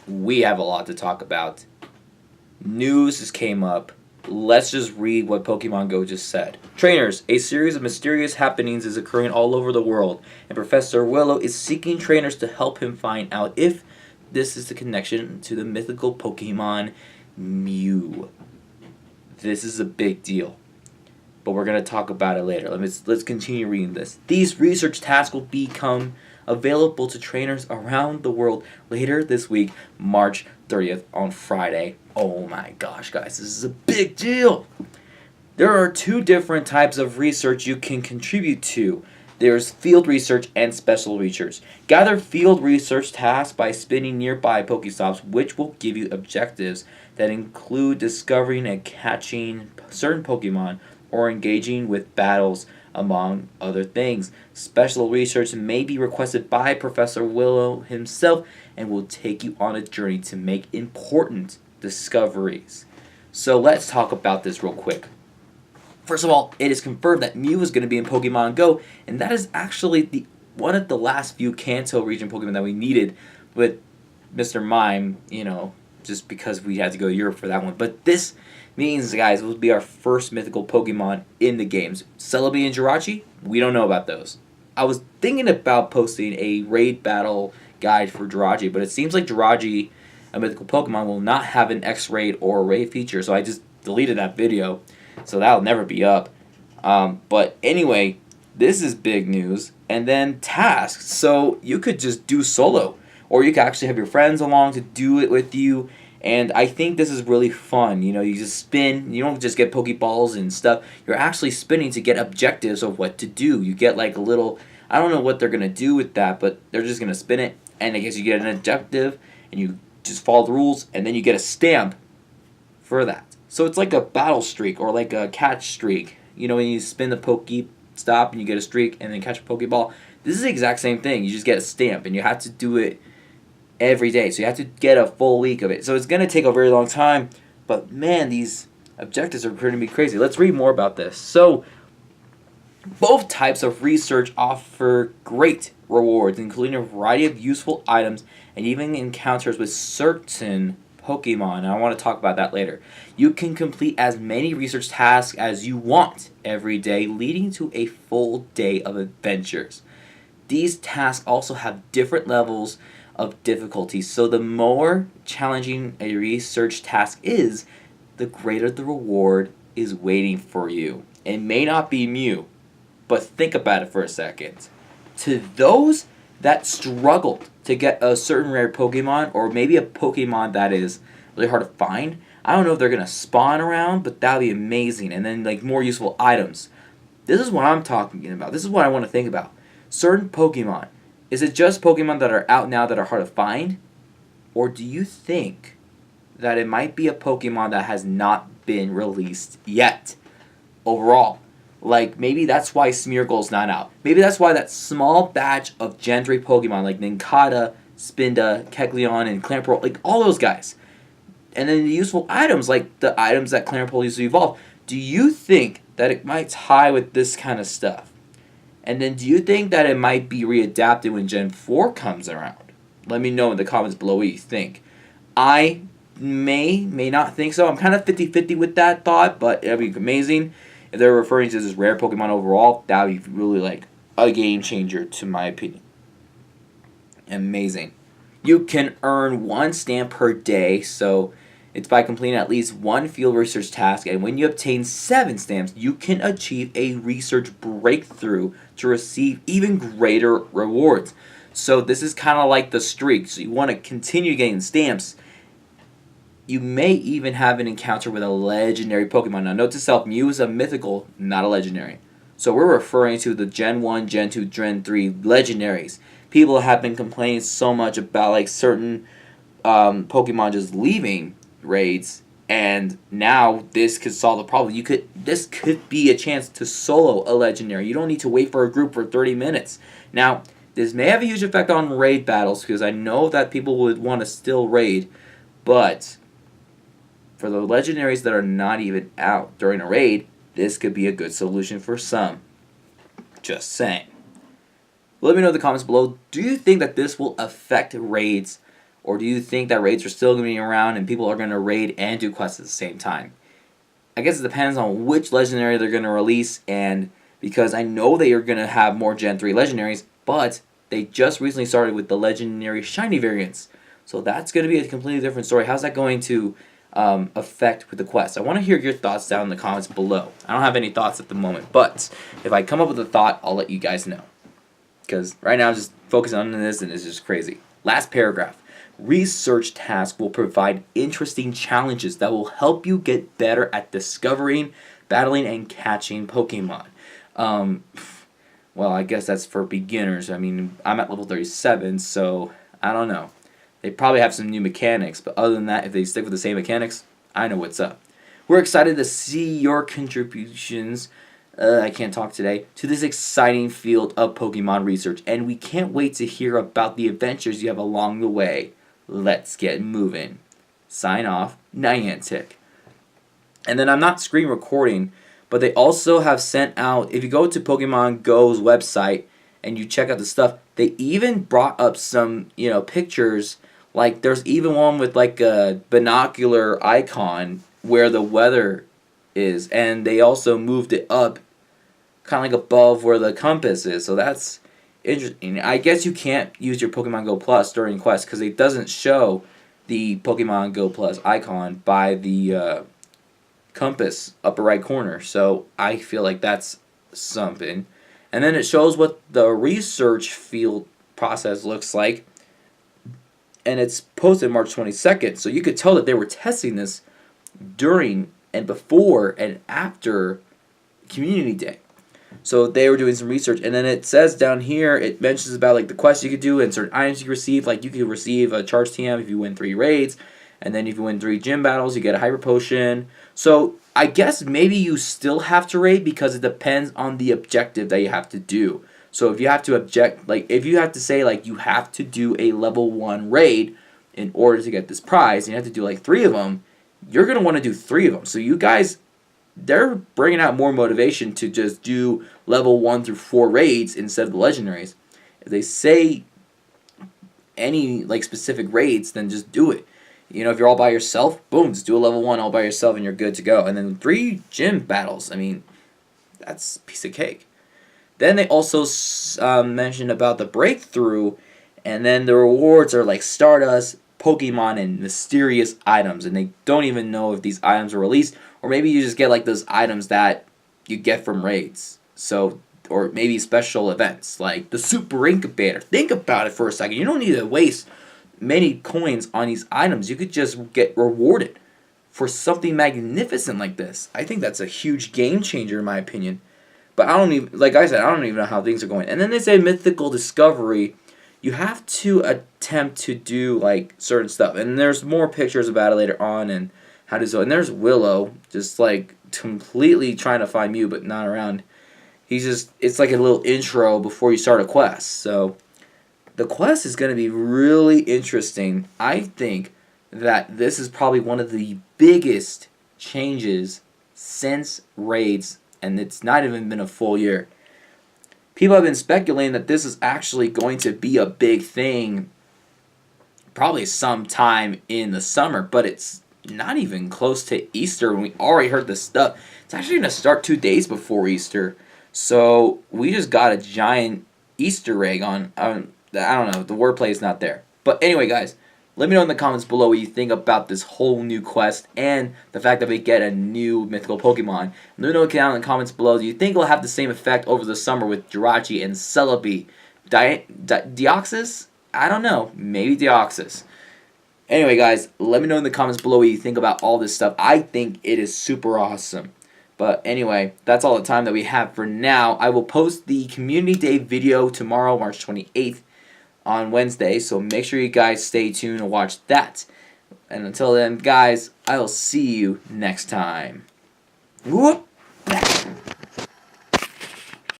we have a lot to talk about. News just came up. Let's just read what Pokemon Go just said. Trainers, a series of mysterious happenings is occurring all over the world, and Professor Willow is seeking trainers to help him find out if this is the connection to the mythical Pokemon MEW. This is a big deal, but we're going to talk about it later. Let's continue reading this. These research tasks will become available to trainers around the world later this week, March 30th on Friday. Oh my gosh, guys, this is a big deal. There are two different types of research you can contribute to. There's field research and special research. Gather field research tasks by spinning nearby Pokestops, which will give you objectives that include discovering and catching certain Pokemon or engaging with battles, among other things. Special research may be requested by Professor Willow himself and will take you on a journey to make important discoveries. So let's talk about this real quick. First of all, it is confirmed that Mew is going to be in Pokemon Go, and that is actually one of the last few Kanto region Pokemon that we needed with Mr. Mime, just because we had to go to Europe for that one. But this means, guys, it will be our first mythical Pokemon in the games. Celebi and Jirachi, we don't know about those. I was thinking about posting a raid battle guide for Jirachi, but it seems like Jirachi, a mythical Pokemon, will not have an X-raid or a raid feature, so I just deleted that video. So that'll never be up. But anyway, this is big news. And then tasks. So you could just do solo, or you could actually have your friends along to do it with you. And I think this is really fun. You just spin. You don't just get Pokeballs and stuff. You're actually spinning to get objectives of what to do. You get like a little, I don't know what they're going to do with that, but they're just going to spin it. And I guess you get an objective, and you just follow the rules, and then you get a stamp for that. So it's like a battle streak or like a catch streak. When you spin the Pokestop and you get a streak and then catch a Pokeball. This is the exact same thing. You just get a stamp, and you have to do it every day. So you have to get a full week of it. So it's going to take a very long time. But man, these objectives are going to be crazy. Let's read more about this. So both types of research offer great rewards, including a variety of useful items and even encounters with certain Pokemon, and I want to talk about that later. You can complete as many research tasks as you want every day, leading to a full day of adventures. These tasks also have different levels of difficulty, so the more challenging a research task is, the greater the reward is waiting for you. It may not be Mew, but think about it for a second. To those that struggled to get a certain rare Pokemon, or maybe a Pokemon that is really hard to find, I don't know if they're going to spawn around, but that would be amazing. And then like more useful items. This is what I'm talking about. This is what I want to think about. Certain Pokemon. Is it just Pokemon that are out now that are hard to find? Or do you think that it might be a Pokemon that has not been released yet overall? Like, maybe that's why Smeargle's not out. Maybe that's why that small batch of Gen 3 Pokemon, like Nincada, Spinda, Kecleon, and Clamperl, like all those guys. And then the useful items, like the items that Clamperl used to evolve. Do you think that it might tie with this kind of stuff? And then do you think that it might be readapted when Gen 4 comes around? Let me know in the comments below what you think. I may not think so. I'm kind of 50-50 with that thought, but it would be amazing. If they're referring to this rare Pokemon overall, that would be really like a game changer to my opinion. Amazing. You can earn 1 stamp per day, so it's by completing at least 1 field research task, and when you obtain 7 stamps, you can achieve a research breakthrough to receive even greater rewards. So this is kind of like the streak, so you want to continue getting stamps. You may even have an encounter with a legendary Pokemon. Now, note to self, Mew is a mythical, not a legendary. So we're referring to the Gen 1, Gen 2, Gen 3 legendaries. People have been complaining so much about like certain Pokemon just leaving raids, and now this could solve the problem. This could be a chance to solo a legendary. You don't need to wait for a group for 30 minutes. Now, this may have a huge effect on raid battles, because I know that people would want to still raid, but for the legendaries that are not even out during a raid, this could be a good solution for some. Just saying. Let me know in the comments below, do you think that this will affect raids Or do you think that raids are still going to be around and people are going to raid and do quests at the same time? I guess it depends on which legendary they're going to release, and because I know they are going to have more Gen 3 legendaries, but they just recently started with the legendary shiny variants. So that's going to be a completely different story. How's that going to affect with the quest? I want to hear your thoughts down in the comments below. I don't have any thoughts at the moment, but if I come up with a thought, I'll let you guys know. Because right now I'm just focusing on this and it's just crazy. Last paragraph. Research tasks will provide interesting challenges that will help you get better at discovering, battling, and catching Pokemon. Well, I guess that's for beginners. I mean, I'm at level 37, so I don't know. They probably have some new mechanics, but other than that, if they stick with the same mechanics, I know what's up. We're excited to see your contributions, I can't talk today, to this exciting field of Pokemon research, and we can't wait to hear about the adventures you have along the way. Let's get moving. Sign off, Niantic. And then I'm not screen recording, but they also have sent out, if you go to Pokemon Go's website and you check out the stuff, they even brought up some, pictures. Like there's even one with like a binocular icon where the weather is, and they also moved it up kind of like above where the compass is. So that's interesting. I guess you can't use your Pokemon Go Plus during quests because it doesn't show the Pokemon Go Plus icon by the compass upper right corner. So I feel like that's something. And then it shows what the research field process looks like. And it's posted March 22nd. So you could tell that they were testing this during and before and after Community Day. So they were doing some research, and then it says down here, it mentions about like the quests you could do and certain items you could receive. Like you could receive a charge TM if you win 3 raids, and then if you win 3 gym battles, you get a hyper potion. So I guess maybe you still have to raid because it depends on the objective that you have to do. So if you have to if you have to say like you have to do a level 1 raid in order to get this prize, and you have to do like 3 of them, you're gonna want to do 3 of them. So you guys, they're bringing out more motivation to just do level 1 through 4 raids instead of the legendaries. If they say any like specific raids, then just do it. If you're all by yourself, boom, just do a level 1 all by yourself and you're good to go. And then 3 gym battles, I mean, that's a piece of cake. Then they also mentioned about the breakthrough, and then the rewards are like Stardust, Pokemon, and mysterious items, and they don't even know if these items are released, or maybe you just get like those items that you get from raids. So, or maybe special events like the Super Incubator. Think about it for a second. You don't need to waste many coins on these items. You could just get rewarded for something magnificent like this. I think that's a huge game changer in my opinion. But I don't even, like I said, I don't even know how things are going. And then they say mythical discovery. You have to attempt to do like certain stuff, and there's more pictures about it later on and how to do. And there's Willow just like completely trying to find Mew but not around. It's like a little intro before you start a quest. So the quest is going to be really interesting. I think that this is probably one of the biggest changes since raids, and it's not even been a full year. People have been speculating that this is actually going to be a big thing probably sometime in the summer, but it's not even close to Easter and we already heard this stuff. It's actually going to start 2 days before Easter. So we just got a giant Easter egg on I don't know, the wordplay is not there. But anyway, guys, let me know in the comments below what you think about this whole new quest and the fact that we get a new mythical Pokemon. Let me know down in the comments below. Do you think it'll have the same effect over the summer with Jirachi and Celebi? Deoxys? I don't know. Maybe Deoxys. Anyway, guys, let me know in the comments below what you think about all this stuff. I think it is super awesome. But anyway, that's all the time that we have for now. I will post the Community Day video tomorrow, March 28th. On Wednesday, so make sure you guys stay tuned and watch that. And until then, guys, I will see you next time. Whoop!